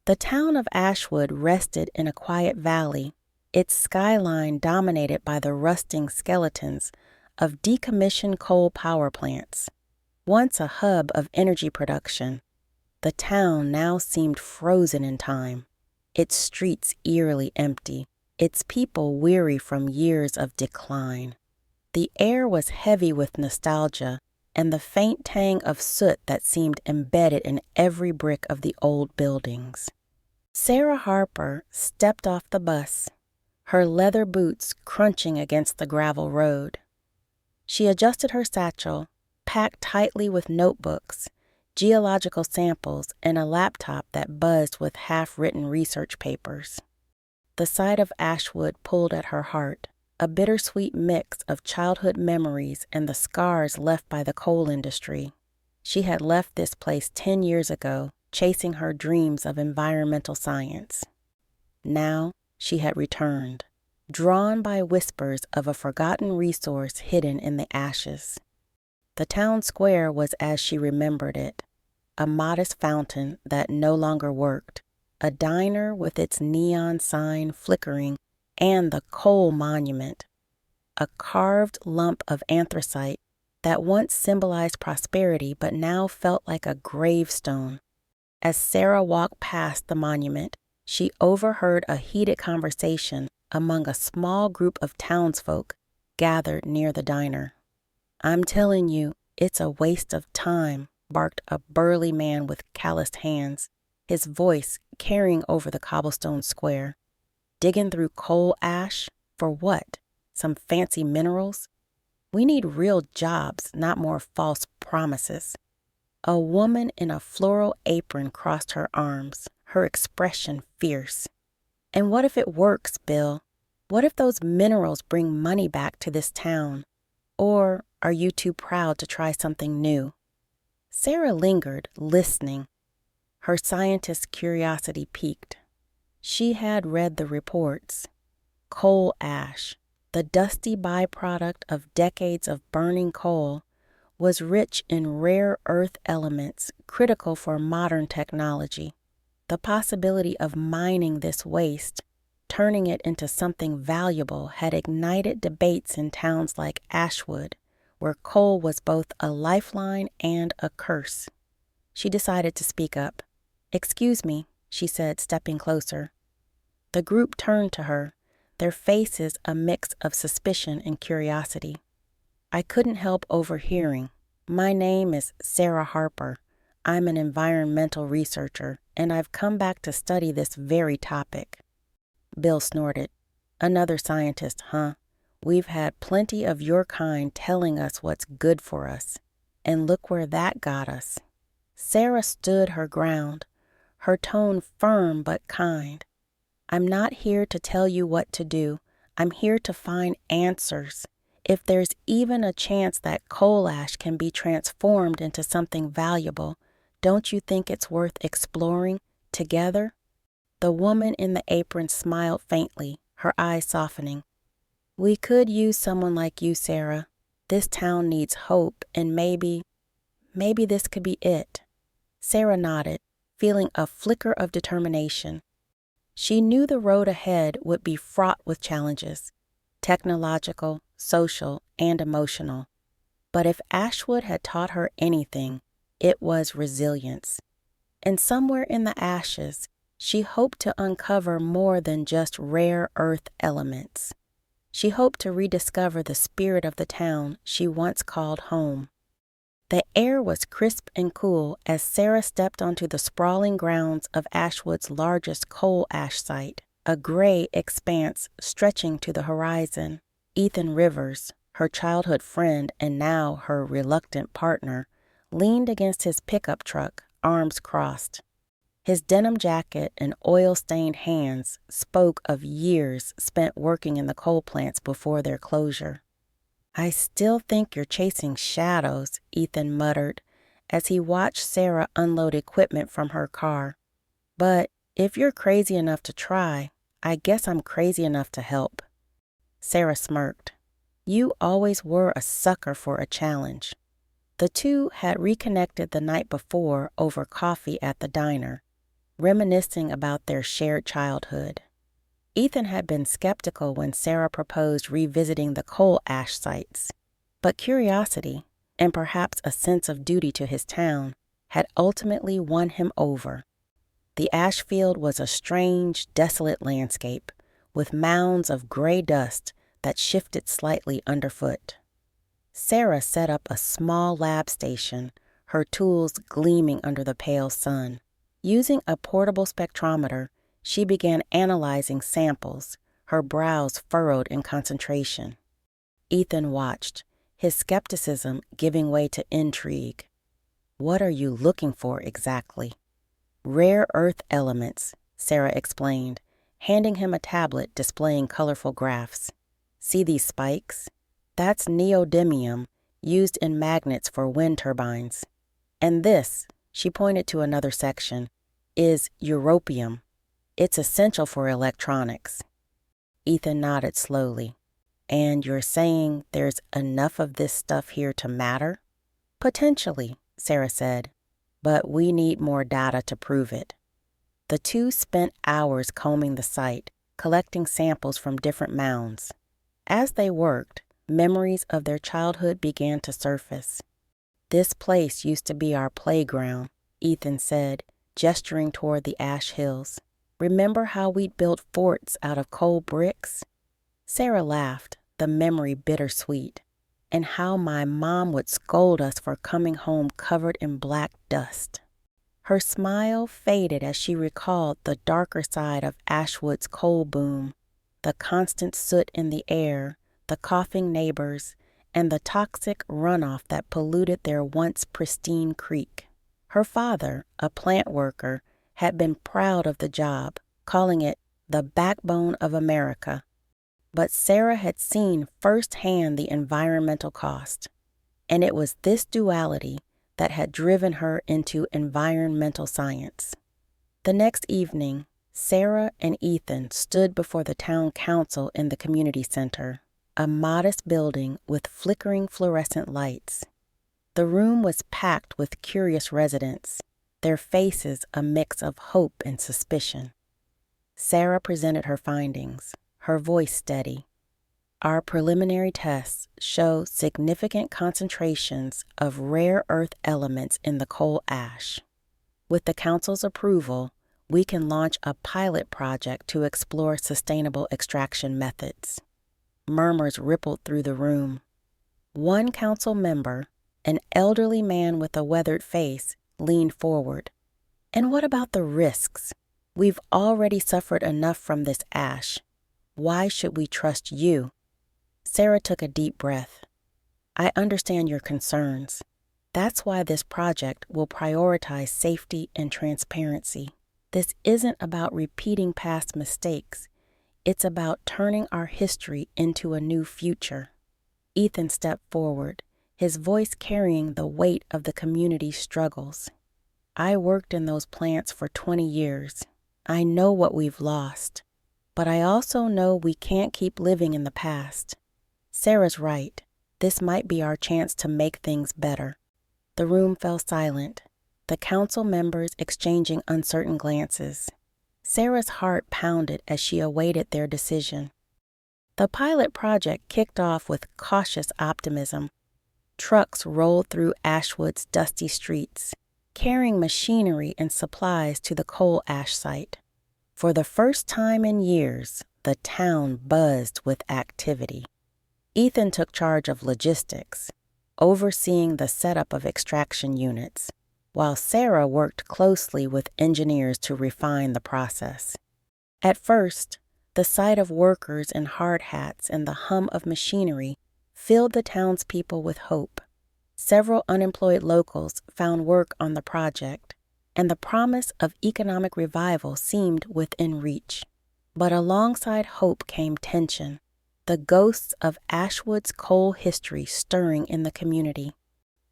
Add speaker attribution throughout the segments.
Speaker 1: The town of Ashwood rested in a quiet valley, its skyline dominated by the rusting skeletons of decommissioned coal power plants. Once a hub of energy production, the town now seemed frozen in time, its streets eerily empty, its people weary from years of decline. The air was heavy with nostalgia and the faint tang of soot that seemed embedded in every brick of the old buildings. Sarah Harper stepped off the bus, her leather boots crunching against the gravel road. She adjusted her satchel, packed tightly with notebooks, geological samples, and a laptop that buzzed with half-written research papers. The sight of Ashwood pulled at her heart, a bittersweet mix of childhood memories and the scars left by the coal industry. She had left this place 10 years ago, chasing her dreams of environmental science. Now she had returned, drawn by whispers of a forgotten resource hidden in the ashes. The town square was as she remembered it, a modest fountain that no longer worked, a diner with its neon sign flickering, and the coal monument, a carved lump of anthracite that once symbolized prosperity but now felt like a gravestone. As Sarah walked past the monument, she overheard a heated conversation among a small group of townsfolk gathered near the diner. "I'm telling you, it's a waste of time," barked a burly man with calloused hands, his voice carrying over the cobblestone square. "Digging through coal ash? For what? Some fancy minerals? We need real jobs, not more false promises." A woman in a floral apron crossed her arms, her expression fierce. "And what if it works, Bill? What if those minerals bring money back to this town? Or are you too proud to try something new?" Sarah lingered, listening. Her scientist's curiosity piqued. She had read the reports. Coal ash, the dusty byproduct of decades of burning coal, was rich in rare earth elements critical for modern technology. The possibility of mining this waste, turning it into something valuable, had ignited debates in towns like Ashwood, where coal was both a lifeline and a curse. She decided to speak up. "Excuse me," she said, stepping closer. The group turned to her, their faces a mix of suspicion and curiosity. "I couldn't help overhearing. My name is Sarah Harper. I'm an environmental researcher, and I've come back to study this very topic." Bill snorted. "Another scientist, huh? We've had plenty of your kind telling us what's good for us. And look where that got us." Sarah stood her ground, her tone firm but kind. "I'm not here to tell you what to do. I'm here to find answers. If there's even a chance that coal ash can be transformed into something valuable, don't you think it's worth exploring together?" The woman in the apron smiled faintly, her eyes softening. "We could use someone like you, Sarah. This town needs hope, and maybe this could be it." Sarah nodded, feeling a flicker of determination. She knew the road ahead would be fraught with challenges, technological, social, and emotional. But if Ashwood had taught her anything, it was resilience. And somewhere in the ashes, she hoped to uncover more than just rare earth elements. She hoped to rediscover the spirit of the town she once called home. The air was crisp and cool as Sarah stepped onto the sprawling grounds of Ashwood's largest coal ash site, a gray expanse stretching to the horizon. Ethan Rivers, her childhood friend and now her reluctant partner, leaned against his pickup truck, arms crossed. His denim jacket and oil-stained hands spoke of years spent working in the coal plants before their closure. "I still think you're chasing shadows," Ethan muttered as he watched Sarah unload equipment from her car. "But if you're crazy enough to try, I guess I'm crazy enough to help." Sarah smirked. "You always were a sucker for a challenge." The two had reconnected the night before over coffee at the diner. reminiscing about their shared childhood. Ethan had been skeptical when Sarah proposed revisiting the coal ash sites, but curiosity, and perhaps a sense of duty to his town, had ultimately won him over. The ash field was a strange, desolate landscape, with mounds of gray dust that shifted slightly underfoot. Sarah set up a small lab station, her tools gleaming under the pale sun. Using a portable spectrometer, she began analyzing samples, her brows furrowed in concentration. Ethan watched, his skepticism giving way to intrigue. "What are you looking for exactly?" "Rare earth elements," Sarah explained, handing him a tablet displaying colorful graphs. "See these spikes? That's neodymium, used in magnets for wind turbines. And this," she pointed to another section, "is europium. It's essential for electronics." Ethan nodded slowly. "And you're saying there's enough of this stuff here to matter?" "Potentially," Sarah said, "but we need more data to prove it." The two spent hours combing the site, collecting samples from different mounds. As they worked, memories of their childhood began to surface. "This place used to be our playground," Ethan said, gesturing toward the ash hills. "Remember how we'd built forts out of coal bricks?" Sarah laughed, the memory bittersweet. "And how my mom would scold us for coming home covered in black dust." Her smile faded as she recalled the darker side of Ashwood's coal boom, the constant soot in the air, the coughing neighbors, and the toxic runoff that polluted their once pristine creek. Her father, a plant worker, had been proud of the job, calling it the backbone of America. But Sarah had seen firsthand the environmental cost, and it was this duality that had driven her into environmental science. The next evening, Sarah and Ethan stood before the town council in the community center, a modest building with flickering fluorescent lights. The room was packed with curious residents, their faces a mix of hope and suspicion. Sarah presented her findings, her voice steady. "Our preliminary tests show significant concentrations of rare earth elements in the coal ash. With the council's approval, we can launch a pilot project to explore sustainable extraction methods." Murmurs rippled through the room. One council member, an elderly man with a weathered face, leaned forward. "And what about the risks? We've already suffered enough from this ash. Why should we trust you?" Sarah took a deep breath. "I understand your concerns. That's why this project will prioritize safety and transparency. This isn't about repeating past mistakes. It's about turning our history into a new future." Ethan stepped forward, his voice carrying the weight of the community's struggles. "I worked in those plants for 20 years. I know what we've lost, but I also know we can't keep living in the past. Sarah's right. This might be our chance to make things better." The room fell silent, the council members exchanging uncertain glances. Sarah's heart pounded as she awaited their decision. The pilot project kicked off with cautious optimism. Trucks rolled through Ashwood's dusty streets, carrying machinery and supplies to the coal ash site. For the first time in years, the town buzzed with activity. Ethan took charge of logistics, overseeing the setup of extraction units, while Sarah worked closely with engineers to refine the process. At first, the sight of workers in hard hats and the hum of machinery filled the townspeople with hope. Several unemployed locals found work on the project, and the promise of economic revival seemed within reach. But alongside hope came tension, the ghosts of Ashwood's coal history stirring in the community.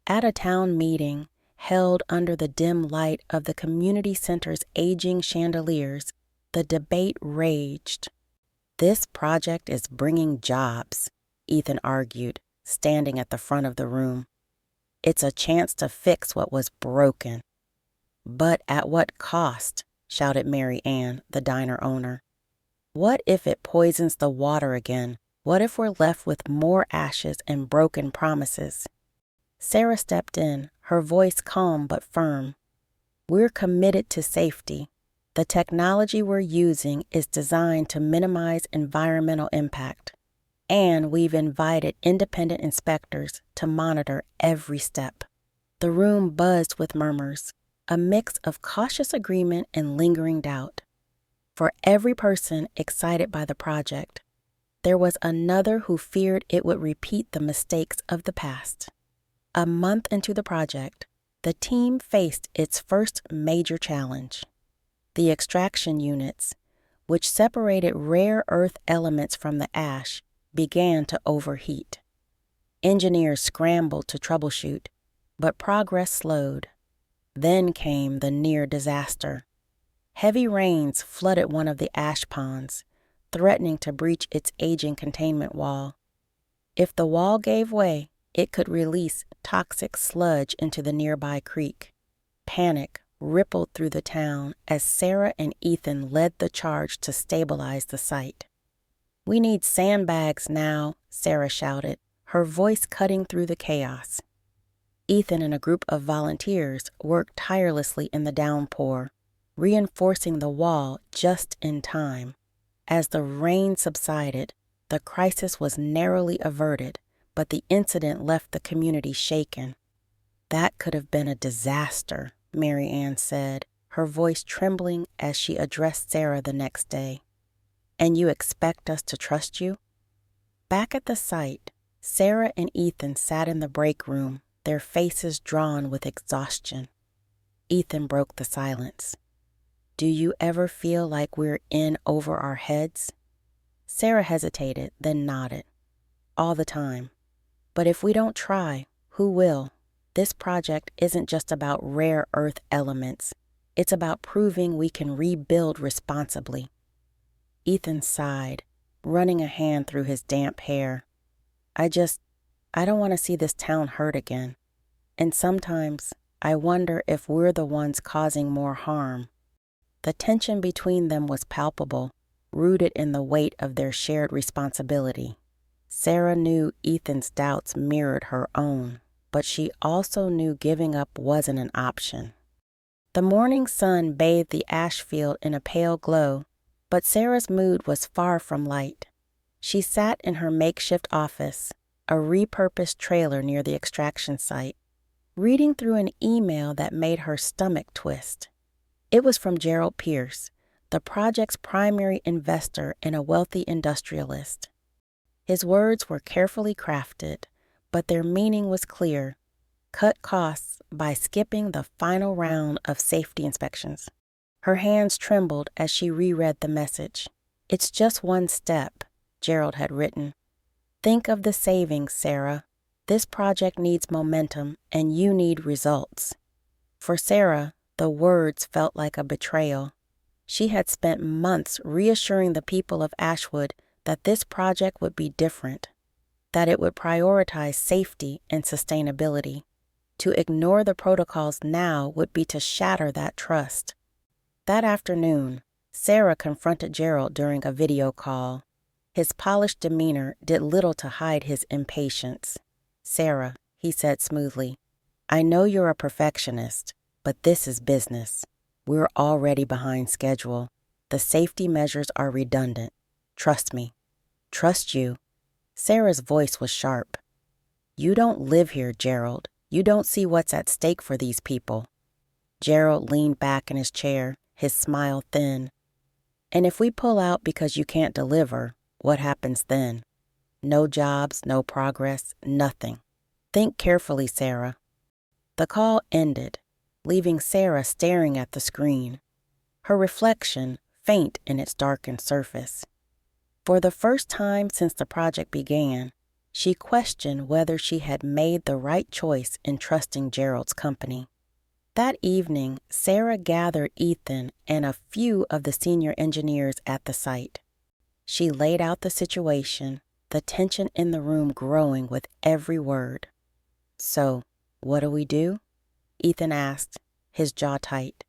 Speaker 1: At a town meeting, held under the dim light of the community center's aging chandeliers, the debate raged. "This project is bringing jobs," Ethan argued, standing at the front of the room. "It's a chance to fix what was broken." "But at what cost?" shouted Mary Ann, the diner owner. What if it poisons the water again? What if we're left with more ashes and broken promises? Sarah stepped in, her voice calm but firm. We're committed to safety. The technology we're using is designed to minimize environmental impact, and we've invited independent inspectors to monitor every step. The room buzzed with murmurs, a mix of cautious agreement and lingering doubt. For every person excited by the project, there was another who feared it would repeat the mistakes of the past. A month into the project, the team faced its first major challenge. The extraction units, which separated rare earth elements from the ash, began to overheat. Engineers scrambled to troubleshoot, but progress slowed. Then came the near disaster. Heavy rains flooded one of the ash ponds, threatening to breach its aging containment wall. If the wall gave way, it could release toxic sludge into the nearby creek. Panic rippled through the town as Sarah and Ethan led the charge to stabilize the site. "We need sandbags now," Sarah shouted, her voice cutting through the chaos. Ethan and a group of volunteers worked tirelessly in the downpour, reinforcing the wall just in time. As the rain subsided, the crisis was narrowly averted, but the incident left the community shaken. "That could have been a disaster," Mary Ann said, her voice trembling as she addressed Sarah the next day. "And you expect us to trust you?" Back at the site, Sarah and Ethan sat in the break room, their faces drawn with exhaustion. Ethan broke the silence. "Do you ever feel like we're in over our heads?" Sarah hesitated, then nodded. "All the time. But if we don't try, who will? This project isn't just about rare earth elements. It's about proving we can rebuild responsibly." Ethan sighed, running a hand through his damp hair. I don't want to see this town hurt again. And sometimes I wonder if we're the ones causing more harm." The tension between them was palpable, rooted in the weight of their shared responsibility. Sarah knew Ethan's doubts mirrored her own, but she also knew giving up wasn't an option. The morning sun bathed the ash field in a pale glow, but Sarah's mood was far from light. She sat in her makeshift office, a repurposed trailer near the extraction site, reading through an email that made her stomach twist. It was from Gerald Pierce, the project's primary investor and a wealthy industrialist. His words were carefully crafted, but their meaning was clear: cut costs by skipping the final round of safety inspections. Her hands trembled as she reread the message. "It's just one step," Gerald had written. "Think of the savings, Sarah. This project needs momentum, and you need results." For Sarah, the words felt like a betrayal. She had spent months reassuring the people of Ashwood that this project would be different, that it would prioritize safety and sustainability. To ignore the protocols now would be to shatter that trust. That afternoon, Sarah confronted Gerald during a video call. His polished demeanor did little to hide his impatience. "Sarah," he said smoothly, "I know you're a perfectionist, but this is business. We're already behind schedule. The safety measures are redundant. Trust me." "Trust you?" Sarah's voice was sharp. "You don't live here, Gerald. You don't see what's at stake for these people." Gerald leaned back in his chair, his smile thin. "And if we pull out because you can't deliver, what happens then? No jobs, no progress, nothing. Think carefully, Sarah." The call ended, leaving Sarah staring at the screen, her reflection faint in its darkened surface. For the first time since the project began, she questioned whether she had made the right choice in trusting Gerald's company. That evening, Sarah gathered Ethan and a few of the senior engineers at the site. She laid out the situation, the tension in the room growing with every word. "So, what do we do?" Ethan asked, his jaw tight.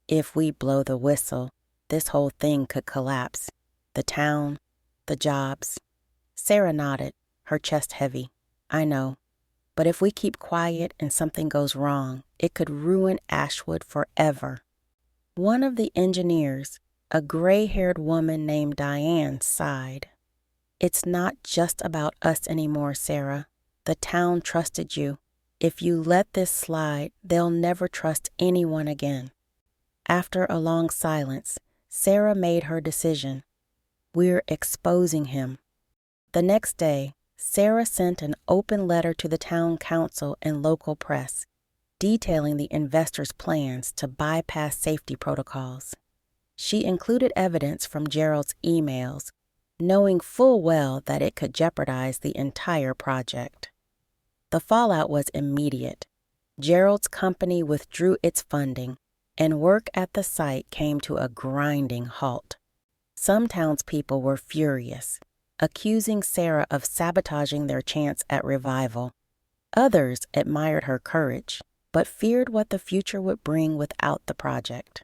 Speaker 1: If we blow the whistle, this whole thing could collapse. The town, the jobs. Sarah nodded, her chest heavy. I know. But if we keep quiet and something goes wrong, it could ruin Ashwood forever. One of the engineers, a gray-haired woman named Diane, sighed. It's not just about us anymore, Sarah. The town trusted you. If you let this slide, they'll never trust anyone again. After a long silence, Sarah made her decision. We're exposing him. The next day, Sarah sent an open letter to the town council and local press, detailing the investors' plans to bypass safety protocols. She included evidence from Gerald's emails, knowing full well that it could jeopardize the entire project. The fallout was immediate. Gerald's company withdrew its funding, and work at the site came to a grinding halt. Some townspeople were furious, accusing Sarah of sabotaging their chance at revival. Others admired her courage, but feared what the future would bring without the project.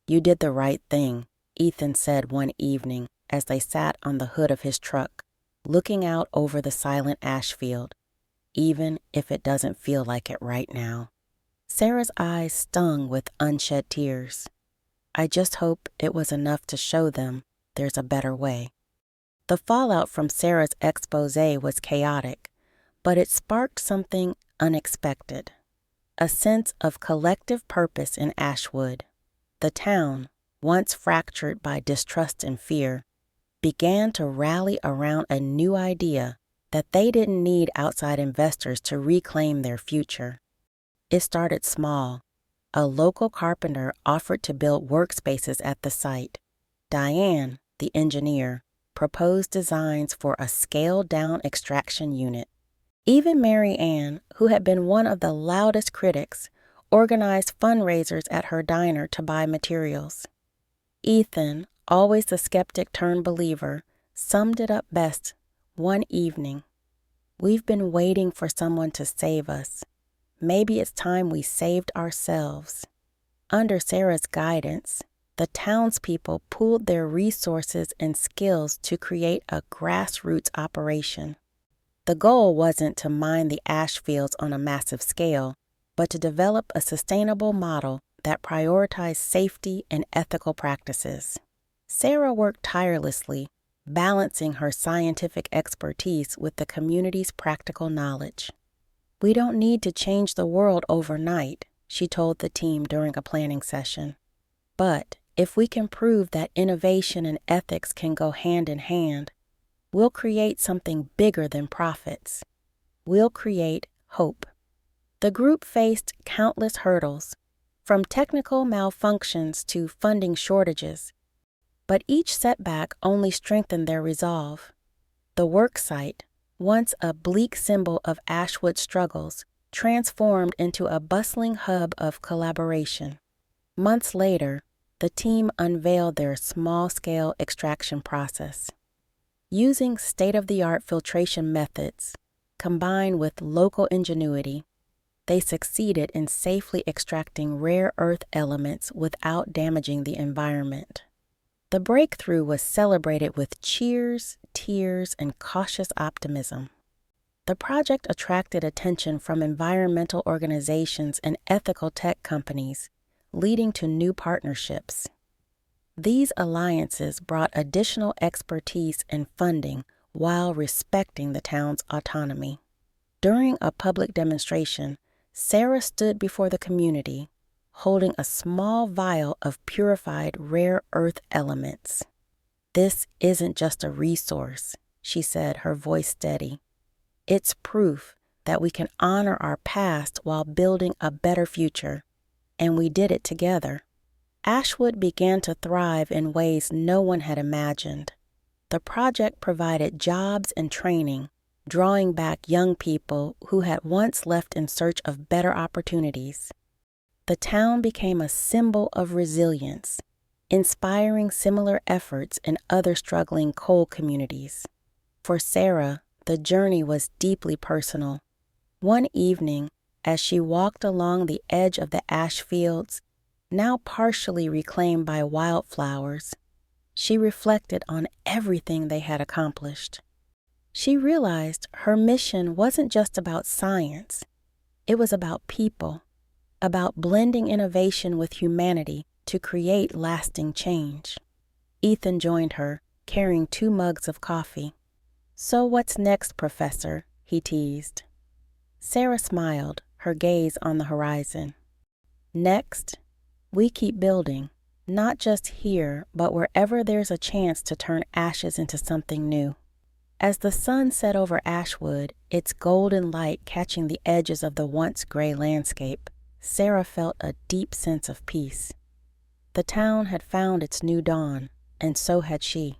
Speaker 1: You did the right thing, Ethan said one evening as they sat on the hood of his truck, looking out over the silent ash field, even if it doesn't feel like it right now. Sarah's eyes stung with unshed tears. I just hope it was enough to show them there's a better way. The fallout from Sarah's expose was chaotic, but it sparked something unexpected. A sense of collective purpose in Ashwood. The town, once fractured by distrust and fear, began to rally around a new idea that they didn't need outside investors to reclaim their future. It started small. A local carpenter offered to build workspaces at the site. Diane, the engineer, proposed designs for a scaled-down extraction unit. Even Mary Ann, who had been one of the loudest critics, organized fundraisers at her diner to buy materials. Ethan, always the skeptic-turned-believer, summed it up best one evening. We've been waiting for someone to save us. Maybe it's time we saved ourselves. Under Sarah's guidance, the townspeople pooled their resources and skills to create a grassroots operation. The goal wasn't to mine the ash fields on a massive scale, but to develop a sustainable model that prioritized safety and ethical practices. Sarah worked tirelessly, balancing her scientific expertise with the community's practical knowledge. We don't need to change the world overnight, she told the team during a planning session. But if we can prove that innovation and ethics can go hand in hand, we'll create something bigger than profits. We'll create hope. The group faced countless hurdles, from technical malfunctions to funding shortages, but each setback only strengthened their resolve. The work site, once a bleak symbol of Ashwood struggles, transformed into a bustling hub of collaboration. Months later, the team unveiled their small-scale extraction process. Using state-of-the-art filtration methods, combined with local ingenuity, they succeeded in safely extracting rare earth elements without damaging the environment. The breakthrough was celebrated with cheers, tears, and cautious optimism. The project attracted attention from environmental organizations and ethical tech companies, leading to new partnerships. These alliances brought additional expertise and funding while respecting the town's autonomy. During a public demonstration, Sarah stood before the community, holding a small vial of purified rare earth elements. This isn't just a resource, she said, her voice steady. It's proof that we can honor our past while building a better future, and we did it together. Ashwood began to thrive in ways no one had imagined. The project provided jobs and training, drawing back young people who had once left in search of better opportunities. The town became a symbol of resilience, inspiring similar efforts in other struggling coal communities. For Sarah, the journey was deeply personal. One evening, as she walked along the edge of the ash fields, now partially reclaimed by wildflowers, she reflected on everything they had accomplished. She realized her mission wasn't just about science. It was about people, about blending innovation with humanity to create lasting change. Ethan joined her, carrying 2 mugs of coffee. "So what's next, Professor?" he teased. Sarah smiled, her gaze on the horizon. "Next, we keep building, not just here, but wherever there's a chance to turn ashes into something new." As the sun set over Ashwood, its golden light catching the edges of the once gray landscape, Sarah felt a deep sense of peace. The town had found its new dawn, and so had she.